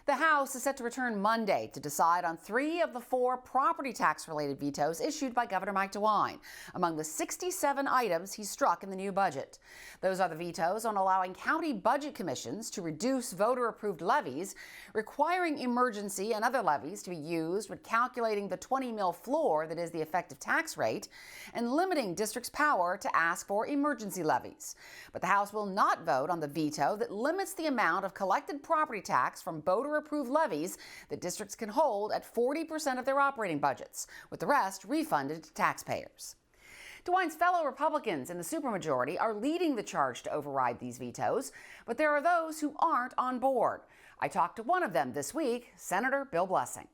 The House is set to return Monday to decide on 3 of the 4 property tax-related vetoes issued by Governor Mike DeWine, among the 67 items he struck in the new budget. Those are the vetoes on allowing county budget commissions to reduce voter-approved levies, requiring emergency and other levies to be used when calculating the 20 mil floor that is the effective tax rate, and limiting districts' power to ask for emergency levies. But the House will not vote on the veto that limits the amount of collected property tax from voter-approved levies that districts can hold at 40% of their operating budgets, with the rest refunded to taxpayers. DeWine's fellow Republicans in the supermajority are leading the charge to override these vetoes, but there are those who aren't on board. I talked to one of them this week, Senator Bill Blessing.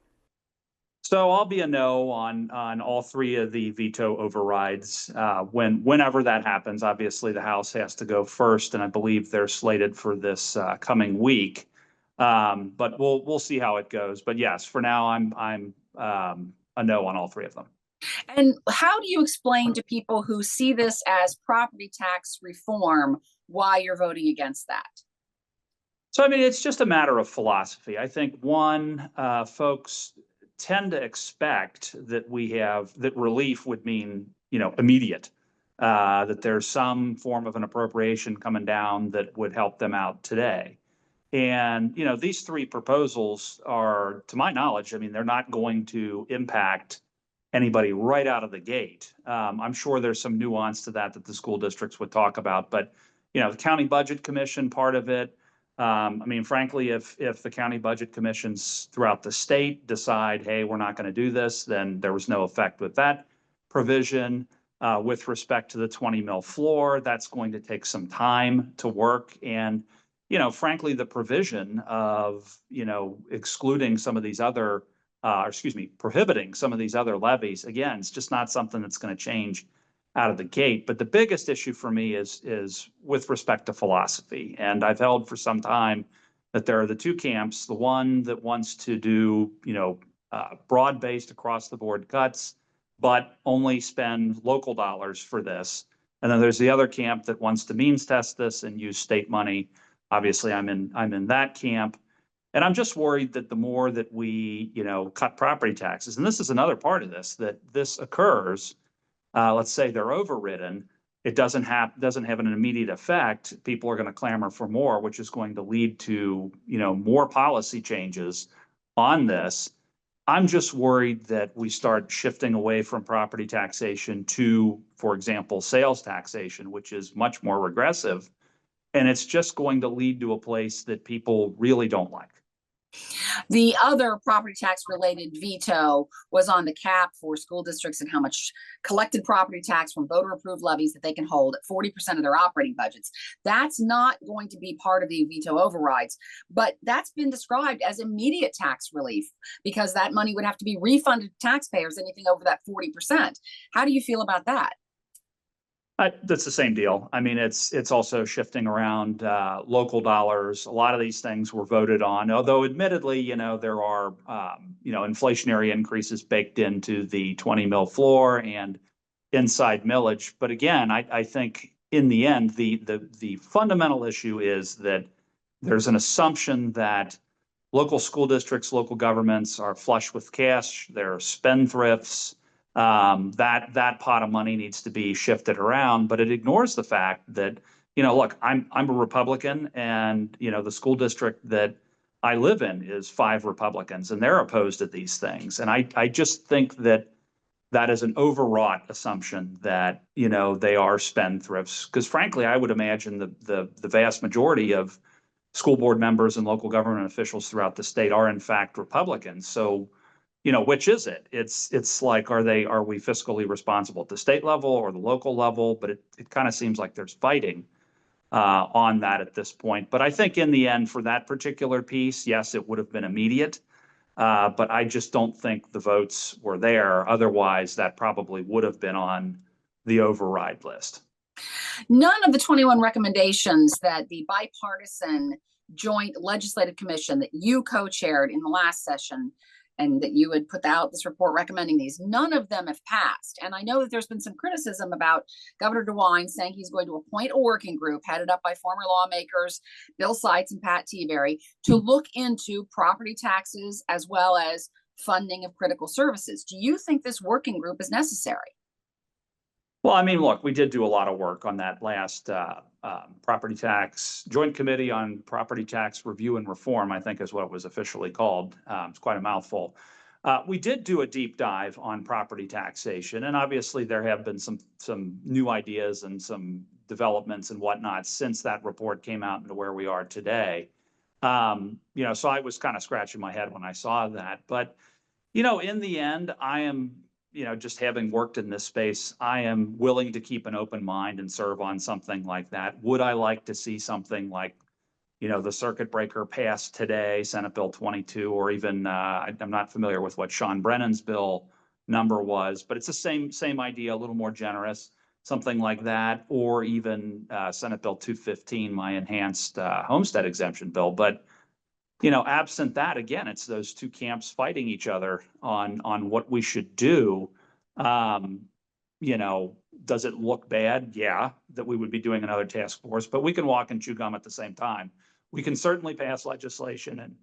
So I'll be a no on all 3 of the veto overrides whenever that happens. Obviously, the House has to go first, and I believe they're slated for this coming week. But we'll see how it goes. But yes, for now, I'm a no on all 3 of them. And how do you explain to people who see this as property tax reform why you're voting against that? So, I mean, it's just a matter of philosophy. I think folks tend to expect that that relief would mean, immediate, that there's some form of an appropriation coming down that would help them out today. And, these 3 proposals are, to my knowledge, I mean, they're not going to impact anybody right out of the gate. I'm sure there's some nuance to that the school districts would talk about, but, the county budget commission part of it, I mean, frankly, if the county budget commissions throughout the state decide, hey, we're not going to do this, then there was no effect with that provision. With respect to the 20 mil floor, that's going to take some time to work. And, frankly, the provision of, excluding some of these other, prohibiting some of these other levies, again, it's just not something that's going to change out of the gate. But the biggest issue for me is with respect to philosophy. And I've held for some time that there are the 2 camps, the one that wants to do, broad-based across the board cuts, but only spend local dollars for this. And then there's the other camp that wants to means test this and use state money. Obviously, I'm in that camp. And I'm just worried that the more that we, cut property taxes, and this is another part of this, that this occurs, let's say they're overridden, it doesn't have an immediate effect. People are going to clamor for more, which is going to lead to, more policy changes on this. I'm just worried that we start shifting away from property taxation to, for example, sales taxation, which is much more regressive. And it's just going to lead to a place that people really don't like. The other property tax related veto was on the cap for school districts and how much collected property tax from voter approved levies that they can hold at 40% of their operating budgets. That's not going to be part of the veto overrides, but that's been described as immediate tax relief because that money would have to be refunded to taxpayers, anything over that 40%. How do you feel about that? That's the same deal. I mean, it's also shifting around local dollars. A lot of these things were voted on, although admittedly, there are, inflationary increases baked into the 20 mil floor and inside millage. But again, I think in the end, the fundamental issue is that there's an assumption that local school districts, local governments are flush with cash, they're spendthrifts. That pot of money needs to be shifted around, but it ignores the fact that, look, I'm a Republican, and the school district that I live in is 5 Republicans, and they're opposed to these things. And I just think that is an overwrought assumption that they are spendthrifts, because frankly, I would imagine the vast majority of school board members and local government officials throughout the state are in fact Republicans. So which is it? It's like, are we fiscally responsible at the state level or the local level? But it kind of seems like there's fighting on that at this point. But I think in the end, for that particular piece, yes, it would have been immediate. But I just don't think the votes were there. Otherwise, that probably would have been on the override list. None of the 21 recommendations that the bipartisan joint legislative commission that you co-chaired in the last session and that you had put out this report recommending these. None of them have passed. And I know that there's been some criticism about Governor DeWine saying he's going to appoint a working group headed up by former lawmakers Bill Seitz and Pat Tiberi to look into property taxes as well as funding of critical services. Do you think this working group is necessary? Well, I mean, look, we did do a lot of work on that last property tax joint committee on property tax review and reform, I think is what it was officially called. It's quite a mouthful. We did do a deep dive on property taxation, and obviously there have been some new ideas and some developments and whatnot since that report came out into where we are today. So I was kind of scratching my head when I saw that, but in the end, I am, just having worked in this space, I am willing to keep an open mind and serve on something like that. Would I like to see something like, the circuit breaker passed today, Senate Bill 22, or even, I'm not familiar with what Sean Brennan's bill number was, but it's the same idea, a little more generous, something like that, or even Senate Bill 215, my enhanced homestead exemption bill. But absent that, again, it's those two camps fighting each other on what we should do. Does it look bad? Yeah, that we would be doing another task force, but we can walk and chew gum at the same time. We can certainly pass legislation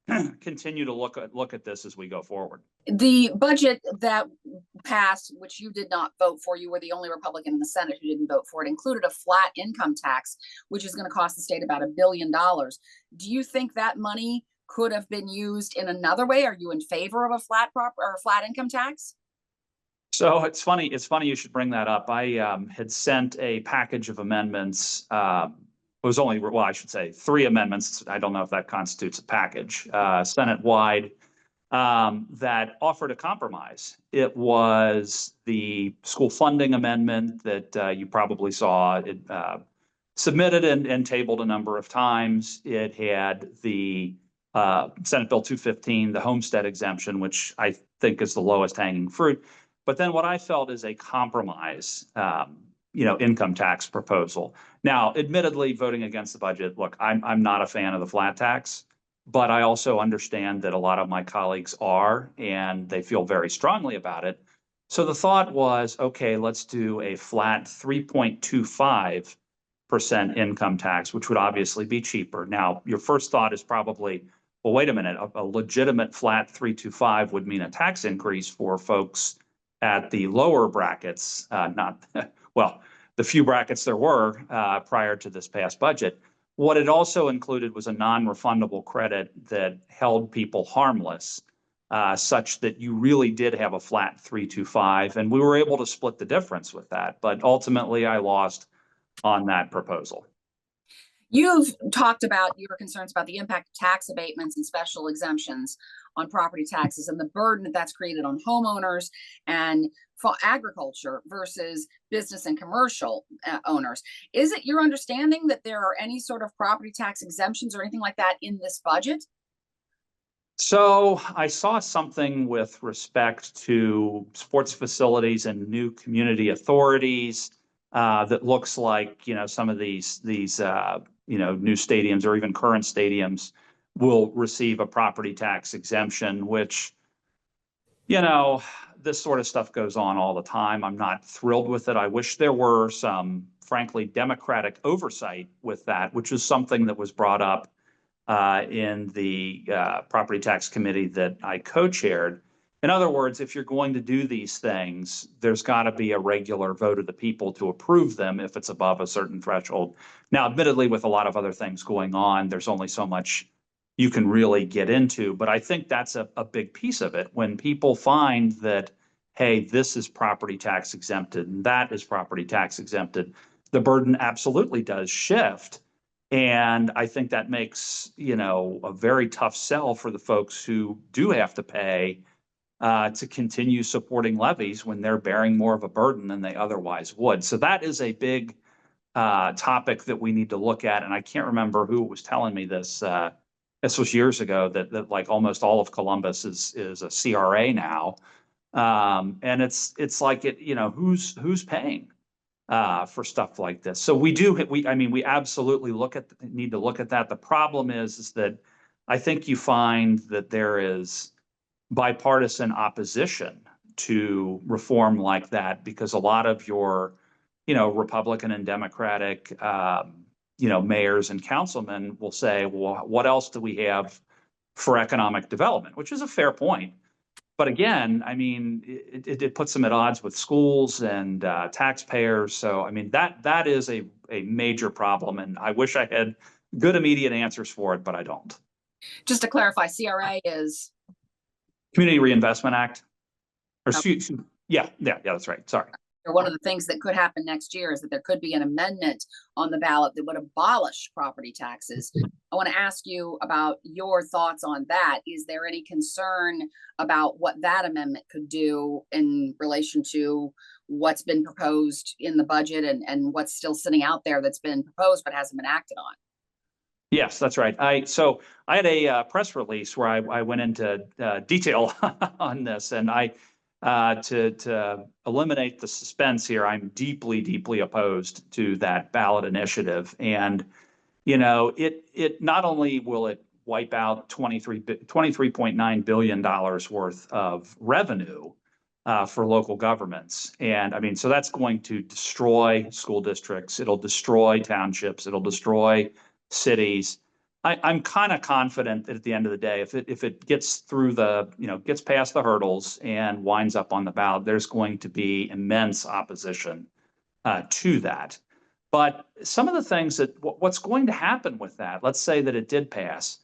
and continue to look at this as we go forward. The budget that passed, which you did not vote for, you were the only Republican in the Senate who didn't vote for it, included a flat income tax, which is going to cost the state about $1 billion. Do you think that money could have been used in another way? Are you in favor of a flat income tax? So it's funny you should bring that up. I had sent a package of amendments. It was only, well, I should say 3 amendments. I don't know if that constitutes a package, Senate-wide, that offered a compromise. It was the school funding amendment that you probably saw it submitted and tabled a number of times. It had the Senate Bill 215, the homestead exemption, which I think is the lowest hanging fruit. But then what I felt is a compromise, income tax proposal. Now, admittedly, voting against the budget, look, I'm not a fan of the flat tax, but I also understand that a lot of my colleagues are, and they feel very strongly about it. So the thought was, okay, let's do a flat 3.25% income tax, which would obviously be cheaper. Now, your first thought is probably, well, wait a minute, a legitimate flat 3.25 would mean a tax increase for folks at the lower brackets, the few brackets there were prior to this past budget. What it also included was a non-refundable credit that held people harmless, such that you really did have a flat 3.25, and we were able to split the difference with that. But ultimately, I lost on that proposal. You've talked about your concerns about the impact of tax abatements and special exemptions on property taxes and the burden that that's created on homeowners and for agriculture versus business and commercial owners. Is it your understanding that there are any sort of property tax exemptions or anything like that in this budget? So I saw something with respect to sports facilities and new community authorities that looks like, some of these new stadiums or even current stadiums will receive a property tax exemption, which, this sort of stuff goes on all the time. I'm not thrilled with it. I wish there were some, frankly, democratic oversight with that, which is something that was brought up in the property tax committee that I co-chaired. In other words, if you're going to do these things, there's got to be a regular vote of the people to approve them if it's above a certain threshold. Now, admittedly, with a lot of other things going on, there's only so much you can really get into. But I think that's a big piece of it. When people find that, hey, this is property tax exempted and that is property tax exempted, the burden absolutely does shift. And I think that makes, a very tough sell for the folks who do have to pay to continue supporting levies when they're bearing more of a burden than they otherwise would. So that is a big topic that we need to look at. And I can't remember who was telling me this. This was years ago that like almost all of Columbus is a CRA now. And it's like who's paying for stuff like this. So we absolutely need to look at that. The problem is that I think you find that there is bipartisan opposition to reform like that, because a lot of your, Republican and Democratic, mayors and councilmen will say, well, what else do we have for economic development, which is a fair point. But again, I mean, it puts them at odds with schools and taxpayers. So, I mean, that is a major problem. And I wish I had good immediate answers for it, but I don't. Just to clarify, CRA is Community Reinvestment Act. Or yeah, that's right. Sorry. one of the things that could happen next year is that there could be an amendment on the ballot that would abolish property taxes. I want to ask you about your thoughts on that. Is there any concern about what that amendment could do in relation to what's been proposed in the budget and what's still sitting out there that's been proposed but hasn't been acted on? Yes, that's right. So I had a press release where I went into detail on this, and to eliminate the suspense here, I'm deeply, deeply opposed to that ballot initiative. And, it not only will it wipe out $23.9 billion worth of revenue for local governments. And I mean, so that's going to destroy school districts. It'll destroy townships. It'll destroy cities. I'm kind of confident that at the end of the day, if it gets through gets past the hurdles and winds up on the ballot, there's going to be immense opposition to that. But some of the things what's going to happen with that, let's say that it did pass,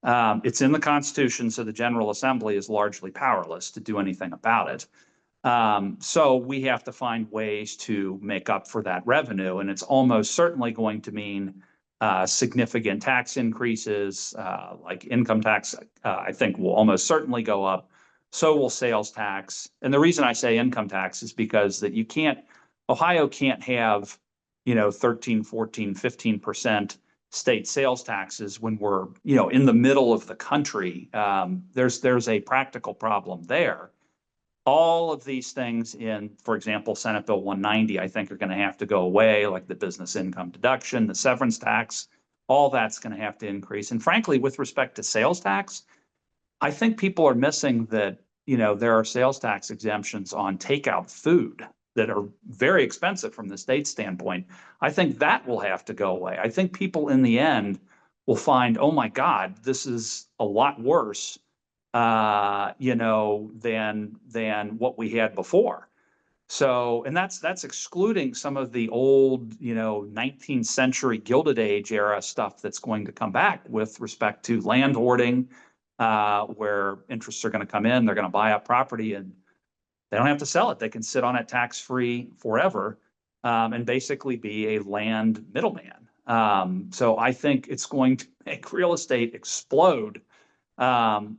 it's in the Constitution, so the General Assembly is largely powerless to do anything about it. So we have to find ways to make up for that revenue, and it's almost certainly going to mean significant tax increases, like income tax, I think will almost certainly go up. So will sales tax. And the reason I say income tax is because that Ohio can't have, 13, 14, 15% state sales taxes when we're, in the middle of the country. There's a practical problem there. All of these things in, for example, Senate Bill 190, I think are going to have to go away, like the business income deduction, the severance tax, all that's going to have to increase. And frankly, with respect to sales tax, I think people are missing that, there are sales tax exemptions on takeout food that are very expensive from the state standpoint. I think that will have to go away. I think people in the end will find, oh my God, this is a lot worse than what we had before. So, and that's excluding some of the old, 19th century Gilded Age era stuff that's going to come back with respect to land hoarding, where interests are going to come in, they're going to buy up property and they don't have to sell it. They can sit on it tax-free forever, and basically be a land middleman. So I think it's going to make real estate explode.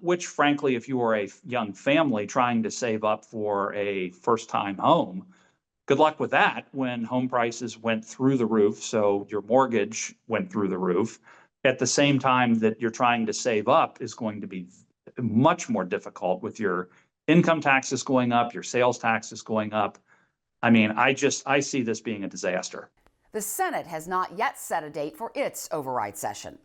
Which frankly, if you are a young family trying to save up for a first-time home, good luck with that when home prices went through the roof. So your mortgage went through the roof. At the same time that you're trying to save up is going to be much more difficult with your income taxes going up, your sales taxes going up. I mean, I see this being a disaster. The Senate has not yet set a date for its override session.